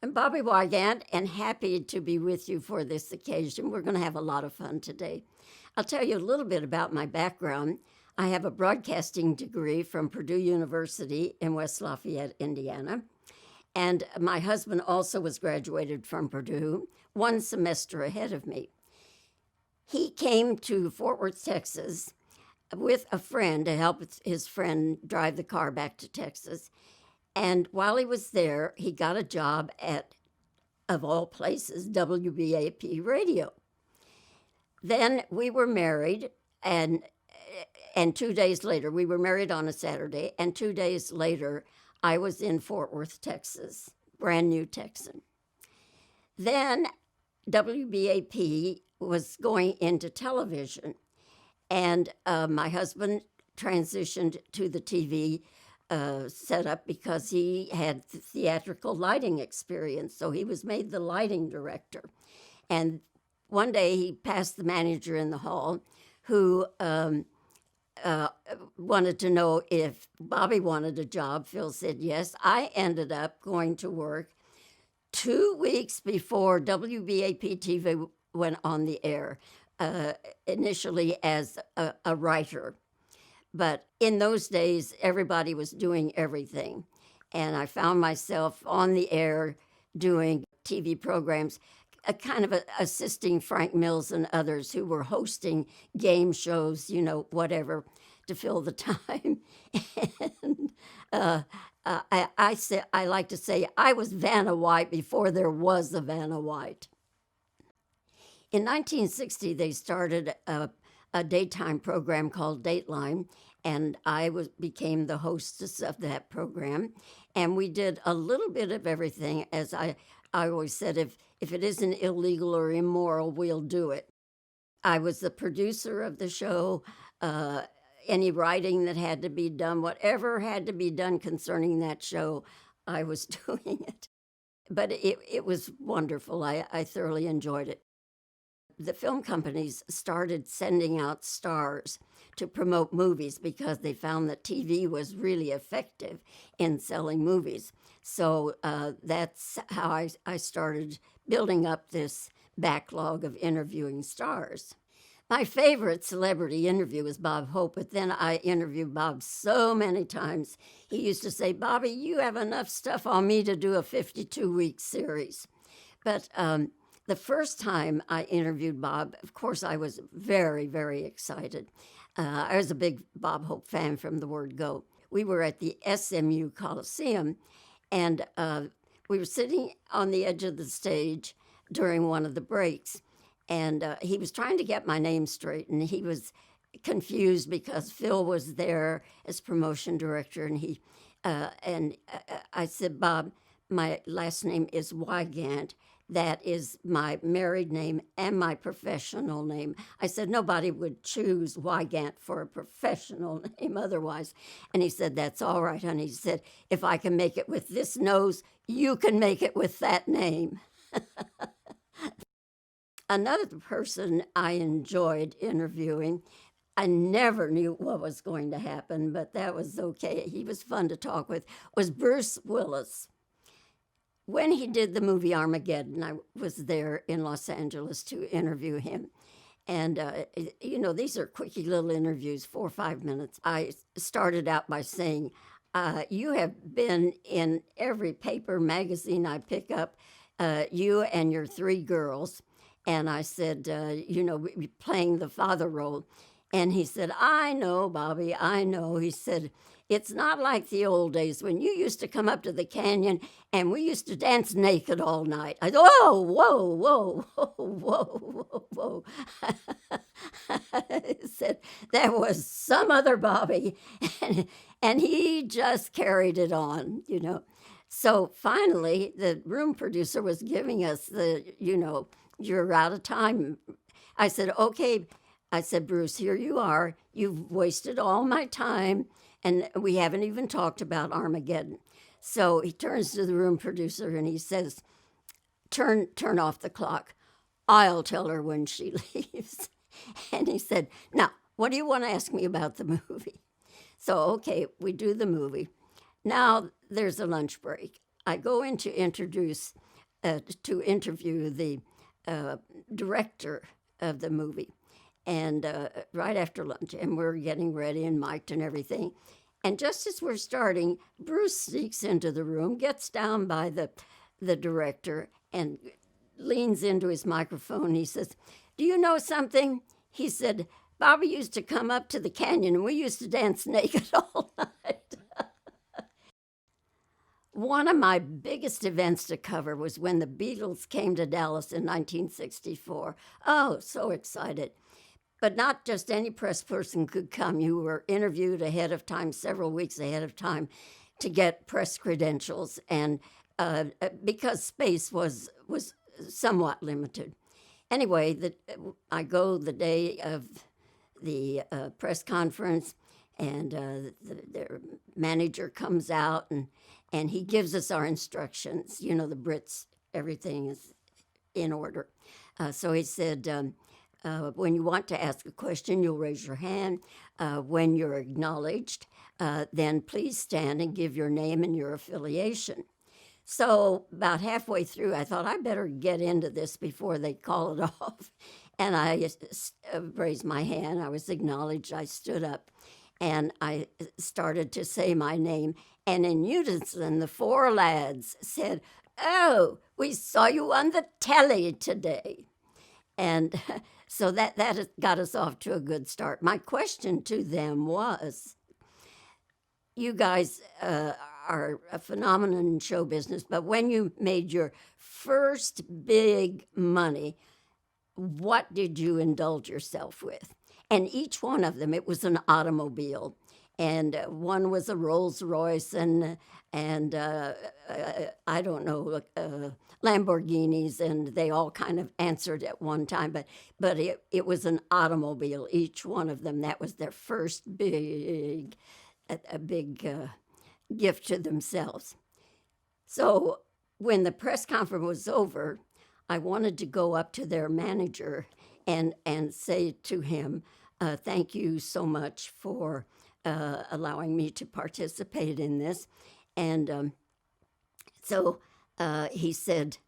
I'm Bobbie Wygant and happy to be with you for this occasion. We're going to have a lot of fun today. I'll tell you a little bit about my background. I have a broadcasting degree from Purdue University in West Lafayette, Indiana. And my husband also was graduated from Purdue, one semester ahead of me. He came to Fort Worth, Texas with a friend to help his friend drive the car back to Texas. And while he was there, he got a job at, of all places, WBAP radio. Then we were married, and 2 days later, we were married on a Saturday, and 2 days later, I was in Fort Worth, Texas, brand new Texan. Then WBAP was going into television, and my husband transitioned to the TV setup because he had theatrical lighting experience, so he was made the lighting director. And one day he passed the manager in the hall who wanted to know if Bobbie wanted a job. Phil said yes. I ended up going to work 2 weeks before WBAP TV went on the air, initially as a writer. But in those days, everybody was doing everything. And I found myself on the air doing TV programs, kind of assisting Frank Mills and others who were hosting game shows, whatever, to fill the time. And I like to say I was Vanna White before there was a Vanna White. In 1960, they started a daytime program called Dateline, and I became the hostess of that program. And we did a little bit of everything. As I always said, if it isn't illegal or immoral, we'll do it. I was the producer of the show. Any writing that had to be done, whatever had to be done concerning that show, I was doing it. But it was wonderful. I thoroughly enjoyed it. The film companies started sending out stars to promote movies because they found that TV was really effective in selling movies. So that's how I started building up this backlog of interviewing stars. My favorite celebrity interview was Bob Hope, but then I interviewed Bob so many times. He used to say, "Bobbie, you have enough stuff on me to do a 52-week series." But the first time I interviewed Bob, of course, I was very, very excited. I was a big Bob Hope fan from the word go. We were at the SMU Coliseum, and we were sitting on the edge of the stage during one of the breaks, and he was trying to get my name straight, and he was confused because Phil was there as promotion director, and I said, "Bob, my last name is Wygant. That is my married name and my professional name." I said, "Nobody would choose Wygant for a professional name otherwise." And he said, "That's all right, honey." He said, "If I can make it with this nose, you can make it with that name." Another person I enjoyed interviewing, I never knew what was going to happen, but that was okay. He was fun to talk with, was Bruce Willis. When he did the movie Armageddon, I was there in Los Angeles to interview him. And, these are quickie little interviews, 4 or 5 minutes. I started out by saying, "You have been in every paper, magazine I pick up, you and your 3 girls." And I said, playing the father role. And he said, "I know, Bobbie, I know." He said, "It's not like the old days when you used to come up to the canyon and we used to dance naked all night." I said, "Whoa, whoa, whoa, whoa, whoa, whoa." I said, "That was some other Bobbie." And he just carried it on, So finally, the room producer was giving us "You're out of time." I said, "Okay." I said, "Bruce, here you are. You've wasted all my time, and we haven't even talked about Armageddon." So he turns to the room producer and he says, turn off the clock. I'll tell her when she leaves." And he said, "Now, what do you want to ask me about the movie?" So, okay, we do the movie. Now there's a lunch break. I go in to introduce to interview the director of the movie. And right after lunch, and we're getting ready and mic'd and everything. And just as we're starting, Bruce sneaks into the room, gets down by the director, and leans into his microphone. He says, "Do you know something?" He said, "Bobbie used to come up to the canyon and we used to dance naked all night." One of my biggest events to cover was when the Beatles came to Dallas in 1964. Oh, so excited. But not just any press person could come. You were interviewed ahead of time, several weeks ahead of time, to get press credentials, and because space was somewhat limited. Anyway, I go the day of the press conference, and their manager comes out, and he gives us our instructions. You know, the Brits, everything is in order. So he said, when you want to ask a question, you'll raise your hand. When you're acknowledged, then please stand and give your name and your affiliation. So about halfway through, I thought I better get into this before they call it off. And I raised my hand. I was acknowledged. I stood up, and I started to say my name. And in unison, the four lads said, "Oh, we saw you on the telly today." And so that got us off to a good start. My question to them was, you guys are a phenomenon in show business, but when you made your first big money, what did you indulge yourself with? And each one of them, it was an automobile. And one was a Rolls Royce, and I don't know, Lamborghinis, and they all kind of answered at one time. But it was an automobile, each one of them. That was their first big gift to themselves. So when the press conference was over, I wanted to go up to their manager and say to him, "Thank you so much for allowing me to participate in this." And so he said,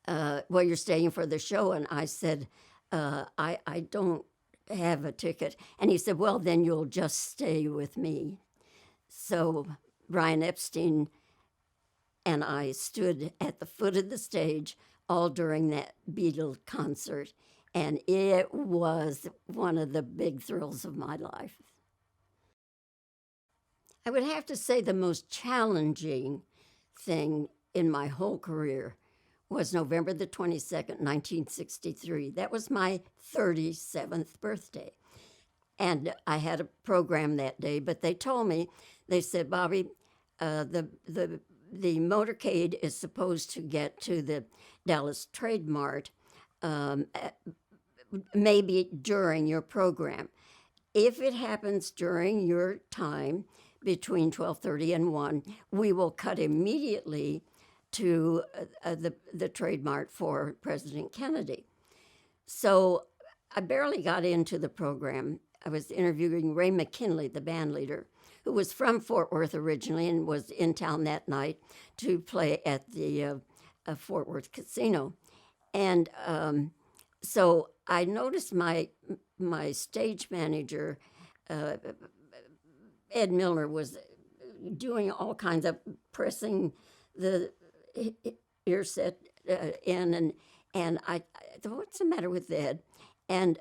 "Well, you're staying for the show." And I said, I don't have a ticket. And he said, "Well, then you'll just stay with me." So Brian Epstein and I stood at the foot of the stage all during that Beatle concert, and it was one of the big thrills of my life. I would have to say the most challenging thing in my whole career was November the 22nd, 1963. That was my 37th birthday. And I had a program that day, but they told me, they said, "Bobbie, the motorcade is supposed to get to the Dallas Trade Mart maybe during your program. If it happens during your time between 12:30 and 1, we will cut immediately to the Trade Mart for President Kennedy." So I barely got into the program. I was interviewing Ray McKinley, the band leader, who was from Fort Worth originally and was in town that night to play at the Fort Worth Casino. And so I noticed my stage manager, Ed Milner, was doing all kinds of pressing the ear set in, and I thought, "What's the matter with Ed?" And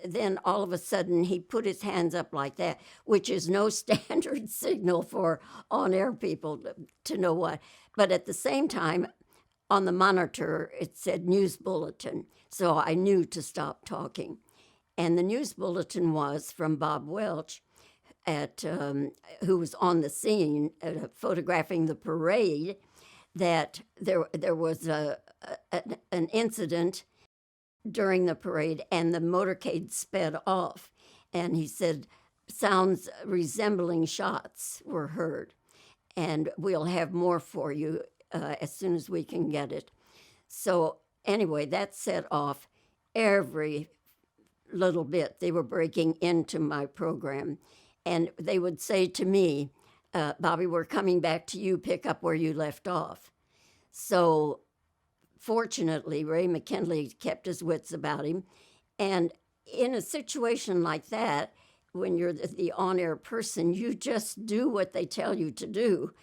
then all of a sudden he put his hands up like that, which is no standard signal for on-air people to know what. But at the same time, on the monitor, it said news bulletin. So I knew to stop talking. And the news bulletin was from Bob Welch, who was on the scene photographing the parade, that there was an incident during the parade, and the motorcade sped off. And he said, "Sounds resembling shots were heard, and we'll have more for you as soon as we can get it." So anyway, that set off every little bit. They were breaking into my program, and they would say to me, "Bobbie, we're coming back to you, pick up where you left off." So fortunately, Ray McKinley kept his wits about him. And in a situation like that, when you're the on-air person, you just do what they tell you to do.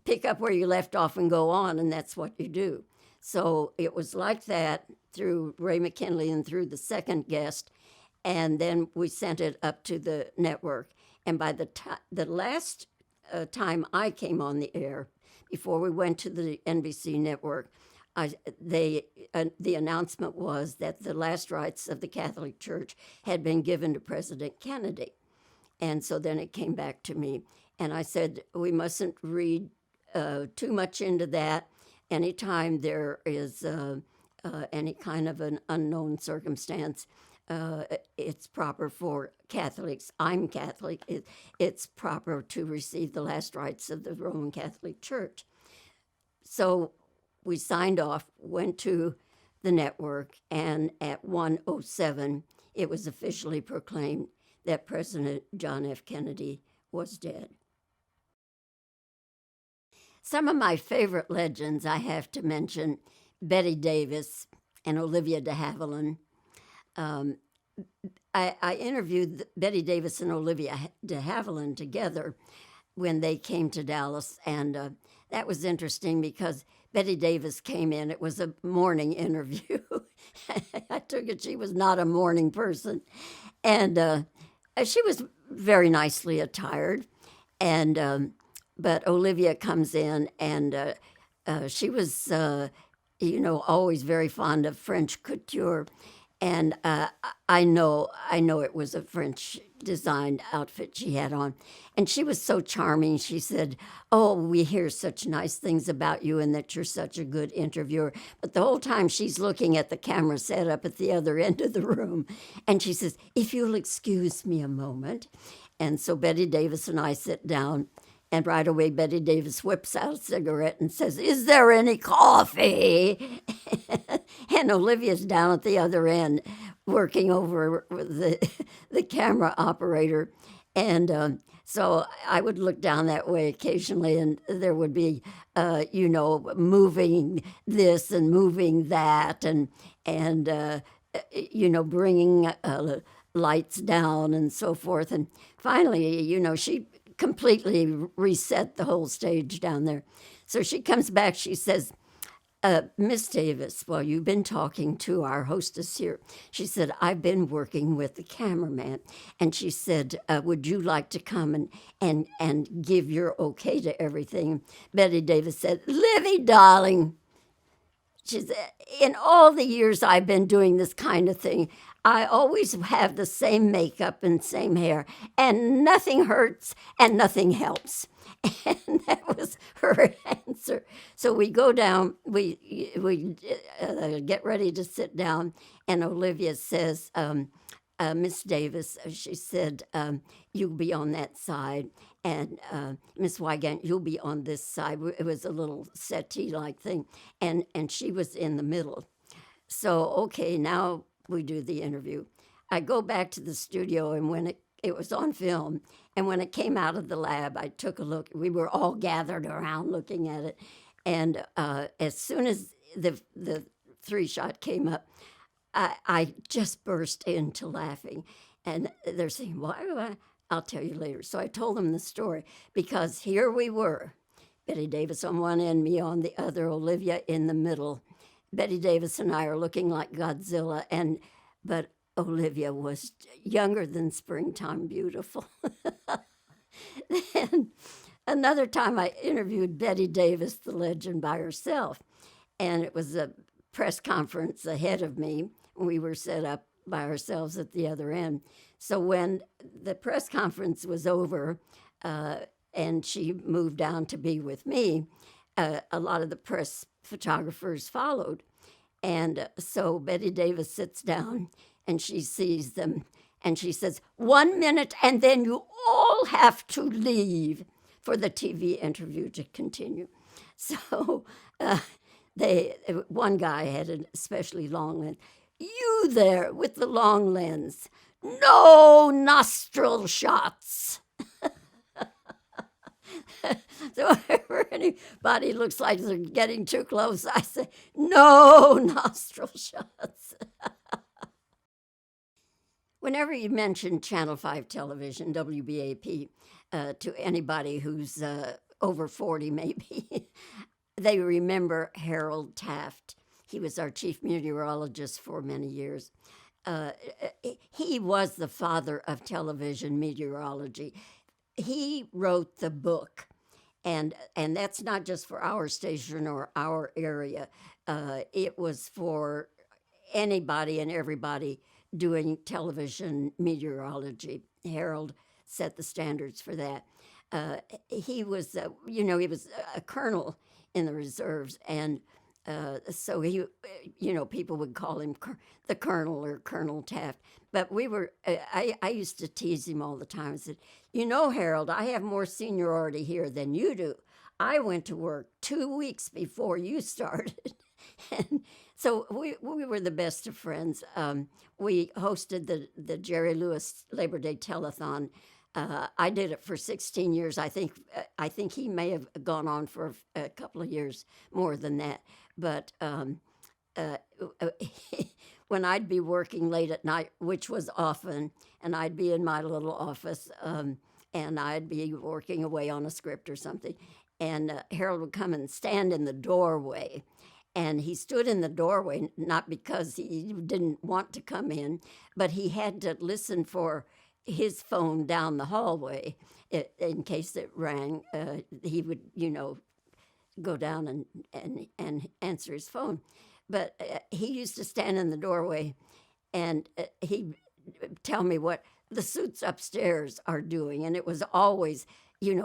Pick up where you left off and go on, and that's what you do. So it was like that through Ray McKinley and through the second guest, and then we sent it up to the network. And by the last time I came on the air, before we went to the NBC network, the announcement was that the last rites of the Catholic Church had been given to President Kennedy. And so then it came back to me. And I said, we mustn't read too much into that. Anytime there is any kind of an unknown circumstance, it's proper for Catholics. I'm Catholic. It's proper to receive the last rites of the Roman Catholic Church. So we signed off, went to the network, and at 1:07, it was officially proclaimed that President John F. Kennedy was dead. Some of my favorite legends I have to mention: Bette Davis and Olivia de Havilland. I interviewed Bette Davis and Olivia de Havilland together when they came to Dallas, and that was interesting because Bette Davis came in. It was a morning interview. I took it she was not a morning person. And she was very nicely attired. And but Olivia comes in, and she was, always very fond of French couture. And I know it was a French designed outfit she had on. And she was so charming. She said, "Oh, we hear such nice things about you and that you're such a good interviewer." But the whole time she's looking at the camera set up at the other end of the room. And she says, "If you'll excuse me a moment." And so Bette Davis and I sit down. And right away, Bette Davis whips out a cigarette and says, "Is there any coffee?" And Olivia's down at the other end working over the camera operator. And so I would look down that way occasionally, and there would be, moving this and moving that, and bringing lights down and so forth. And finally, she completely reset the whole stage down there. So she comes back, she says, "Miss Davis, well, you've been talking to our hostess here." She said, "I've been working with the cameraman." And she said, "Would you like to come and give your okay to everything?" Bette Davis said, "Livy, darling," she said, "in all the years I've been doing this kind of thing, I always have the same makeup and same hair, and nothing hurts and nothing helps." And that was her answer. So we go down, we get ready to sit down, and Olivia says, "Miss Davis," she said, "you'll be on that side, and Miss Wygant, you'll be on this side." It was a little settee-like thing, and she was in the middle. So, okay, now we do the interview. I go back to the studio, and when it was on film, and when it came out of the lab, I took a look. We were all gathered around looking at it, and as soon as the 3-shot came up, I just burst into laughing. And they're saying, "Why?" I'll tell you later. So I told them the story, because here we were, Bette Davis on one end, me on the other, Olivia in the middle. Bette Davis and I are looking like Godzilla, but Olivia was younger than springtime beautiful. Then another time I interviewed Bette Davis, the legend, by herself, and it was a press conference ahead of me. We were set up by ourselves at the other end. So when the press conference was over, and she moved down to be with me, a lot of the press photographers followed. And so Bette Davis sits down and she sees them and she says, "1 minute and then you all have to leave for the TV interview to continue." So one guy had an especially long lens. "You there with the long lens, no nostril shots." So whenever anybody looks like they're getting too close, I say, no nostril shots. Whenever you mention Channel 5 television, WBAP, to anybody who's over 40 maybe, they remember Harold Taft. He was our chief meteorologist for many years. He was the father of television meteorology. He wrote the book, and that's not just for our station or our area. It was for anybody and everybody doing television meteorology. Harold set the standards for that. He was, he was a colonel in the reserves, and so he, people would call him the Colonel or Colonel Taft. But we were, I used to tease him all the time. I said, Harold, I have more seniority here than you do. I went to work 2 weeks before you started. And so we were the best of friends. We hosted the Jerry Lewis Labor Day Telethon. I did it for 16 years. I think he may have gone on for a couple of years more than that. But when I'd be working late at night, which was often, and I'd be in my little office, and I'd be working away on a script or something, and Harold would come and stand in the doorway. And he stood in the doorway, not because he didn't want to come in, but he had to listen for his phone down the hallway in case it rang. He would, go down and answer his phone. But he used to stand in the doorway, and he'd tell me what the suits upstairs are doing. And it was always,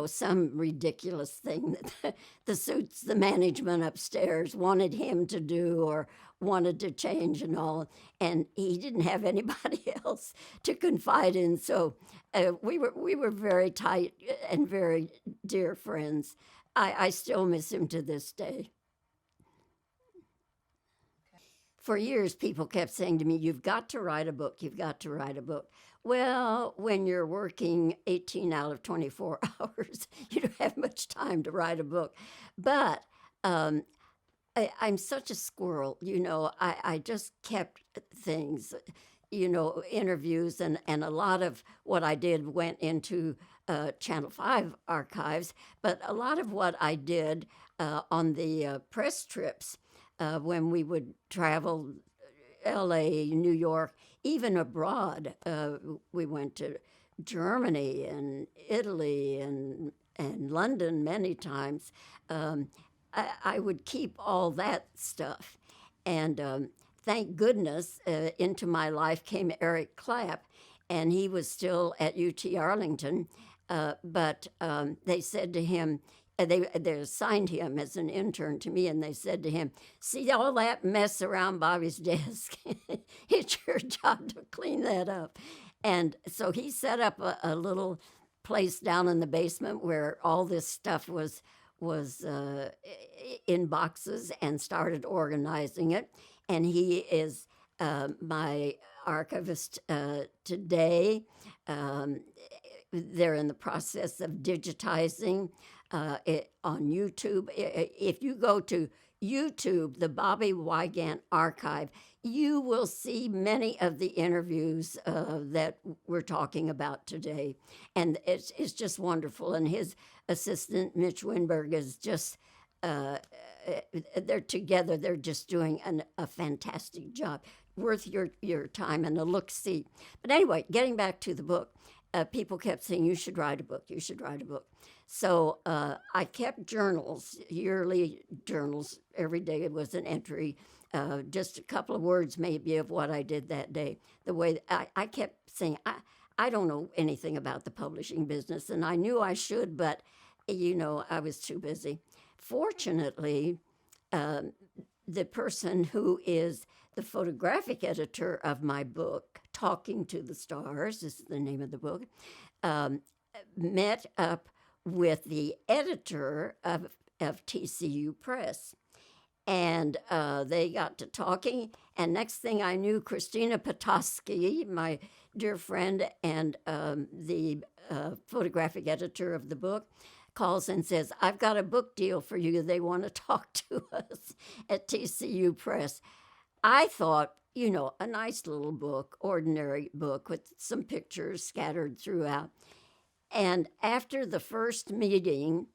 some ridiculous thing that the suits, the management upstairs wanted him to do or wanted to change and all. And he didn't have anybody else to confide in. So we were very tight and very dear friends. I still miss him to this day. For years, people kept saying to me, you've got to write a book, you've got to write a book. Well, when you're working 18 out of 24 hours, you don't have much time to write a book. But I'm such a squirrel, I just kept things, interviews, and a lot of what I did went into Channel 5 archives, but a lot of what I did on the press trips when we would travel LA, New York, even abroad. We went to Germany and Italy and London many times. I would keep all that stuff. And thank goodness into my life came Eric Clapp, and he was still at UT Arlington. But they said to him, they assigned him as an intern to me, and they said to him, see all that mess around Bobbie's desk? It's your job to clean that up. And so he set up a little place down in the basement where all this stuff was in boxes, and started organizing it. And he is my archivist today. They're in the process of digitizing it on YouTube. If you go to YouTube, the Bobbie Wygant archive, you will see many of the interviews that we're talking about today. And it's just wonderful. And his assistant, Mitch Winberg, is just, they're together. They're just doing a fantastic job, worth your time and a look-see. But anyway, getting back to the book, people kept saying, you should write a book, you should write a book. So I kept journals, yearly journals. Every day it was an entry, just a couple of words maybe of what I did that day. The way I kept saying, I don't know anything about the publishing business, and I knew I should, but, I was too busy. Fortunately, the person who is the photographic editor of my book, Talking to the Stars is the name of the book, met up with the editor of TCU Press. And they got to talking, and next thing I knew, Christina Petoskey, my dear friend and the photographic editor of the book, calls and says, "I've got a book deal for you. They want to talk to us at TCU Press." I thought, a nice little book, ordinary book with some pictures scattered throughout. And after the first meeting,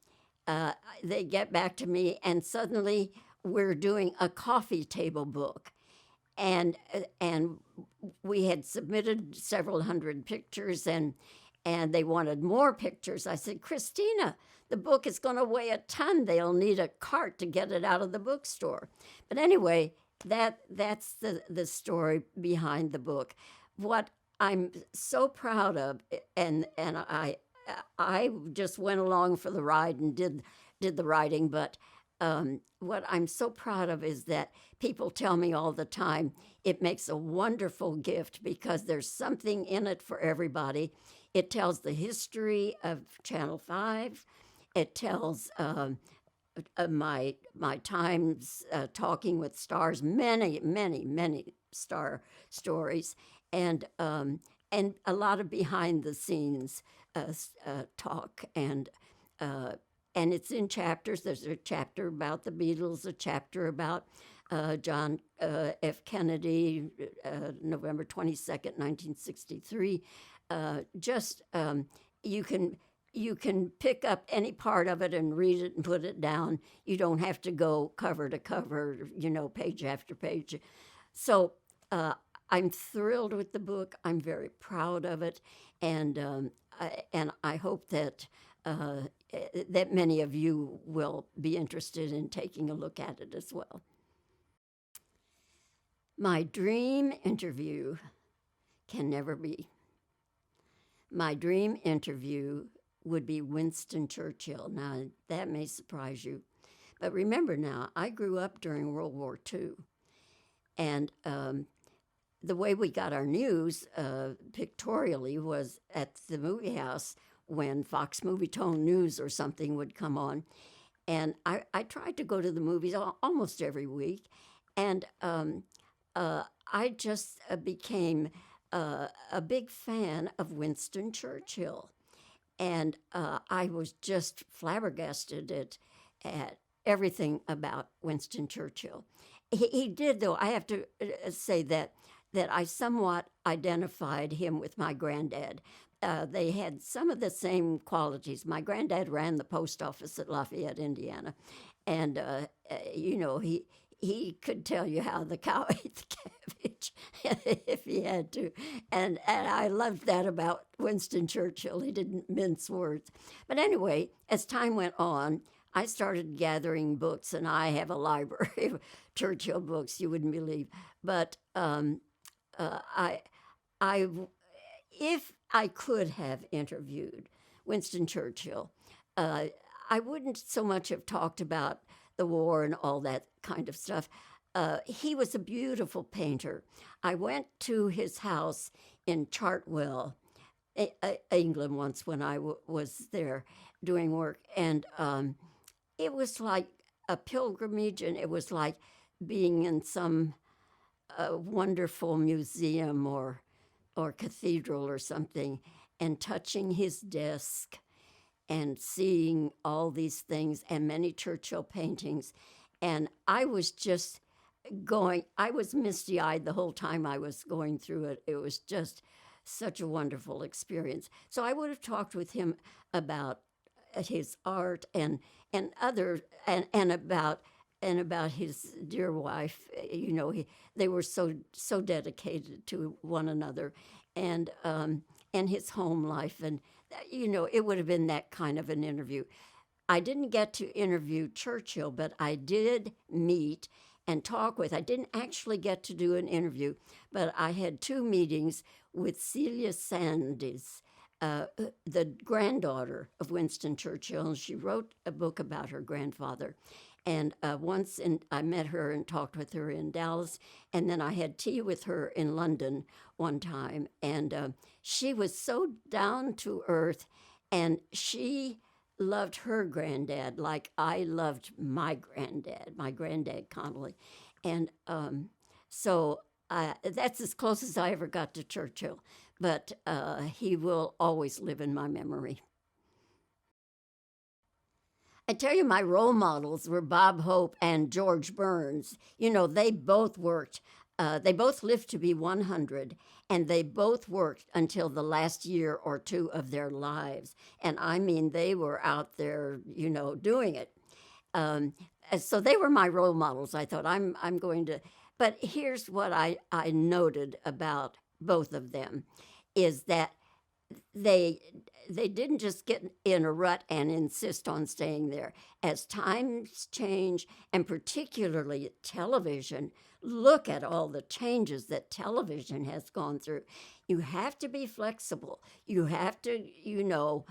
they get back to me, and suddenly we're doing a coffee table book. And we had submitted several hundred pictures, and they wanted more pictures. I said, "Christina, the book is going to weigh a ton. They'll need a cart to get it out of the bookstore." But anyway, that's the story behind the book. What I'm so proud of, and I just went along for the ride and did the writing, but what I'm so proud of is that people tell me all the time it makes a wonderful gift because there's something in it for everybody. It tells the history of Channel 5. It tells my times talking with stars, many star stories, and a lot of behind the scenes talk, and it's in chapters. There's a chapter about the Beatles, a chapter about John F. Kennedy, November 22nd, 1963. You can pick up any part of it and read it and put it down. You don't have to go cover to cover, page after page. So I'm thrilled with the book. I'm very proud of it, and I hope that that many of you will be interested in taking a look at it as well. My dream interview can never be. My dream interview would be Winston Churchill. Now, that may surprise you. But remember now, I grew up during World War II. And the way we got our news pictorially was at the movie house when Fox Movietone News or something would come on. And I tried to go to the movies almost every week. And I just became a big fan of Winston Churchill. And I was just flabbergasted at everything about Winston Churchill. He did, though, I have to say that I somewhat identified him with my granddad. They had some of the same qualities. My granddad ran the post office at Lafayette, Indiana. And, he could tell you how the cow ate the cabbage if he had to. And I loved that about Winston Churchill. He didn't mince words. But anyway, as time went on, I started gathering books, and I have a library of Churchill books you wouldn't believe. But if I could have interviewed Winston Churchill, I wouldn't so much have talked about the war and all that kind of stuff. He was a beautiful painter. I went to his house in Chartwell, England, once when I was there doing work, and it was like a pilgrimage, and it was like being in some wonderful museum or cathedral or something, and touching his desk and seeing all these things and many Churchill paintings. And I was just I was misty-eyed the whole time I was going through it. It was just such a wonderful experience. So I would have talked with him about his art and about his dear wife. They were so dedicated to one another, and his home life, and it would have been that kind of an interview. I didn't get to interview Churchill, but I did meet and talk with. I didn't actually get to do an interview, but I had 2 meetings with Celia Sandys, the granddaughter of Winston Churchill, and she wrote a book about her grandfather. And I met her and talked with her in Dallas, and then I had tea with her in London one time, and she was so down to earth, and she loved her granddad like I loved my granddad Connolly. And so that's as close as I ever got to Churchill, but he will always live in my memory. I tell you, my role models were Bob Hope and George Burns. You know, they both worked. They both lived to be 100, and they both worked until the last year or two of their lives. And I mean, they were out there, you know, doing it. Um, so they were my role models. I thought I'm going to. But here's what I noted about both of them, is that they they didn't just get in a rut and insist on staying there. As times change, and particularly television, look at all the changes that television has gone through. You have to be flexible. You have to, you know,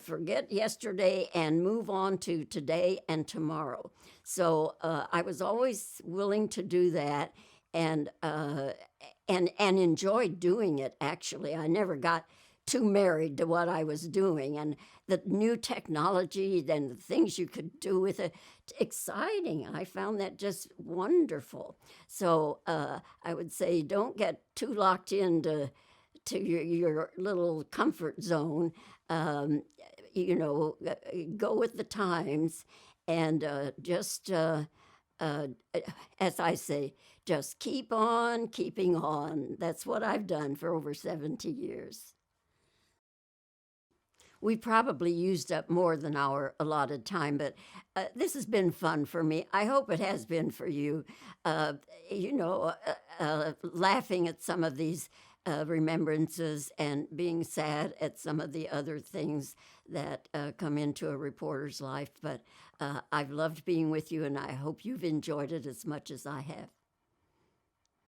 forget yesterday and move on to today and tomorrow. So I was always willing to do that, and and enjoyed doing it. Actually, I never got too married to what I was doing, and the new technology and the things you could do with it, exciting. I found that just wonderful. So I would say don't get too locked into your little comfort zone. Um, you know, go with the times, and just as I say, just keep on keeping on. That's what I've done for over 70 years. We probably used up more than our allotted time, but this has been fun for me. I hope it has been for you. Uh, you know, laughing at some of these remembrances and being sad at some of the other things that come into a reporter's life. But I've loved being with you, and I hope you've enjoyed it as much as I have.